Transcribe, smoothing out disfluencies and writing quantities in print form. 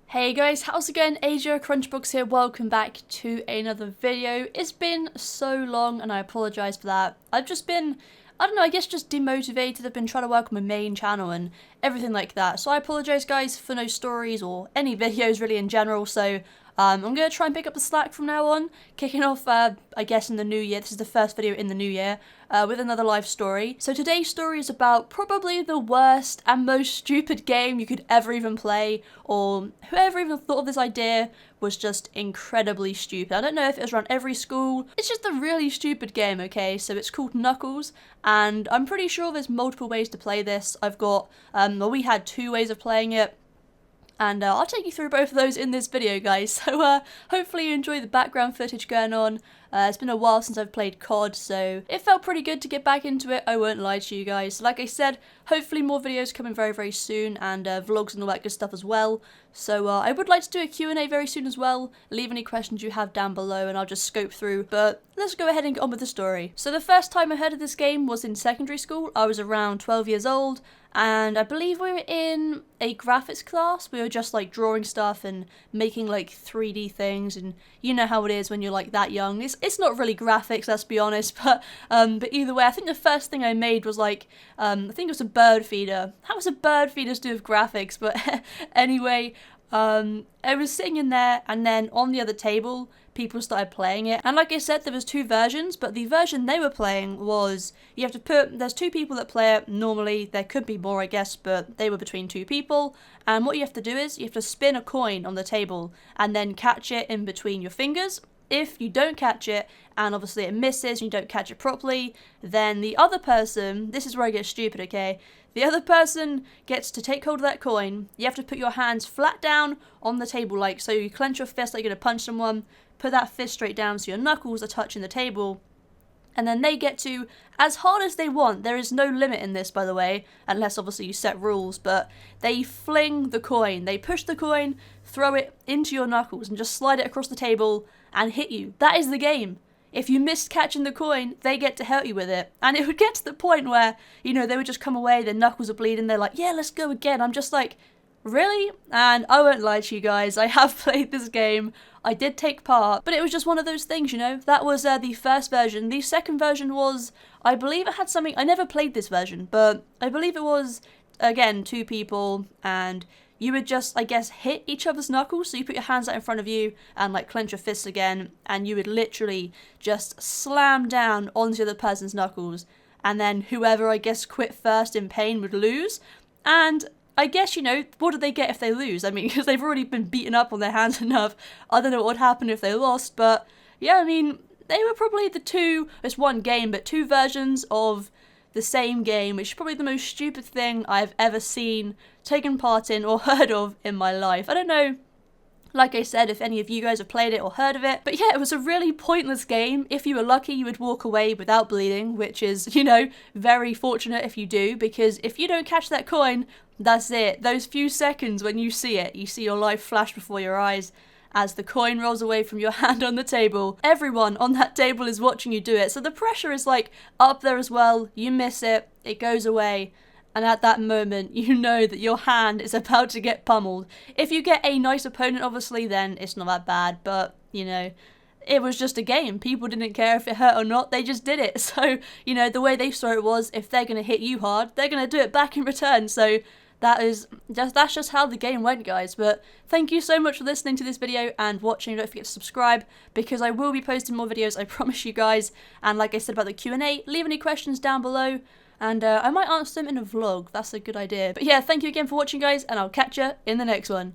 Hey guys, how's it going? Asia Crunchbox here, welcome back to another video. It's been so long and I apologise for that. I've just been, I don't know, I guess just demotivated. I've been trying to work on my main channel and everything like that. So I apologise guys for no stories or any videos really in general. So I'm going to try and pick up the slack from now on, kicking off, I guess, in the new year. This is the first video in the new year, with another live story. So today's story is about probably the worst and most stupid game you could ever even play, or whoever even thought of this idea was just incredibly stupid. I don't know if it was around every school. It's just a really stupid game, okay? So it's called Knuckles, and I'm pretty sure there's multiple ways to play this. I've got, well, we had 2 ways of playing it. And I'll take you through both of those in this video, guys. So hopefully you enjoy the background footage going on. It's been a while since I've played COD, so it felt pretty good to get back into it. I won't lie to you guys. Like I said, hopefully more videos coming very, very soon, and vlogs and all that good stuff as well. So I would like to do a Q&A very soon as well. Leave any questions you have down below and I'll just scope through. But let's go ahead and get on with the story. So the first time I heard of this game was in secondary school. I was around 12 years old. And I believe we were in a graphics class. We were just like drawing stuff and making like 3D things, and you know how it is when you're like that young. It's not really graphics, let's be honest, but either way, I think the first thing I made was like I think it was a bird feeder. How was a bird feeder to do with graphics? But anyway, I was sitting in there, and then on the other table, people started playing it. And like I said, there was 2 versions, but the version they were playing was, you have to put, there's 2 people that play it. Normally, there could be more, I guess, but they were between 2 people. And what you have to do is, you have to spin a coin on the table, and then catch it in between your fingers. If you don't catch it, and obviously it misses, and you don't catch it properly, then the other person, this is where I get stupid, okay? The other person gets to take hold of that coin. You have to put your hands flat down on the table, like, so you clench your fist like you're going to punch someone, put that fist straight down so your knuckles are touching the table, and then they get to, as hard as they want, there is no limit in this, by the way, unless obviously you set rules, but they fling the coin, they push the coin, throw it into your knuckles, and just slide it across the table and hit you. That is the game. If you missed catching the coin, they get to hurt you with it. And it would get to the point where, you know, they would just come away, their knuckles are bleeding, they're like, yeah, let's go again. I'm just like, really? And I won't lie to you guys, I have played this game, I did take part, but it was just one of those things, you know? That was the first version. The second version was, I believe it had something, I never played this version, but I believe it was, again, 2 people, and you would just, I guess, hit each other's knuckles. So you put your hands out in front of you and like clench your fists again, and you would literally just slam down onto the other person's knuckles, and then whoever, I guess, quit first in pain would lose. And I guess, you know, what do they get if they lose? I mean, because they've already been beaten up on their hands enough. I don't know what would happen if they lost, but yeah, I mean, they were probably the 2, it's one game, but 2 versions of the same game, which is probably the most stupid thing I've ever seen, taken part in, or heard of in my life. I don't know, like I said, if any of you guys have played it or heard of it, but yeah, it was a really pointless game. If you were lucky, you would walk away without bleeding, which is, you know, very fortunate if you do, because if you don't catch that coin, that's it. Those few seconds when you see it, you see your life flash before your eyes as the coin rolls away from your hand on the table. Everyone on that table is watching you do it, so the pressure is like up there as well. You miss it, it goes away, and at that moment you know that your hand is about to get pummeled. If you get a nice opponent, obviously, then it's not that bad, but you know, it was just a game. People didn't care if it hurt or not, they just did it. So, you know, the way they saw it was, if they're going to hit you hard, they're going to do it back in return. So that's just how the game went, guys. But thank you so much for listening to this video and watching. Don't forget to subscribe, because I will be posting more videos, I promise you guys. And like I said about the Q&A, leave any questions down below, and I might answer them in a vlog. That's a good idea. But yeah, thank you again for watching, guys, and I'll catch you in the next one.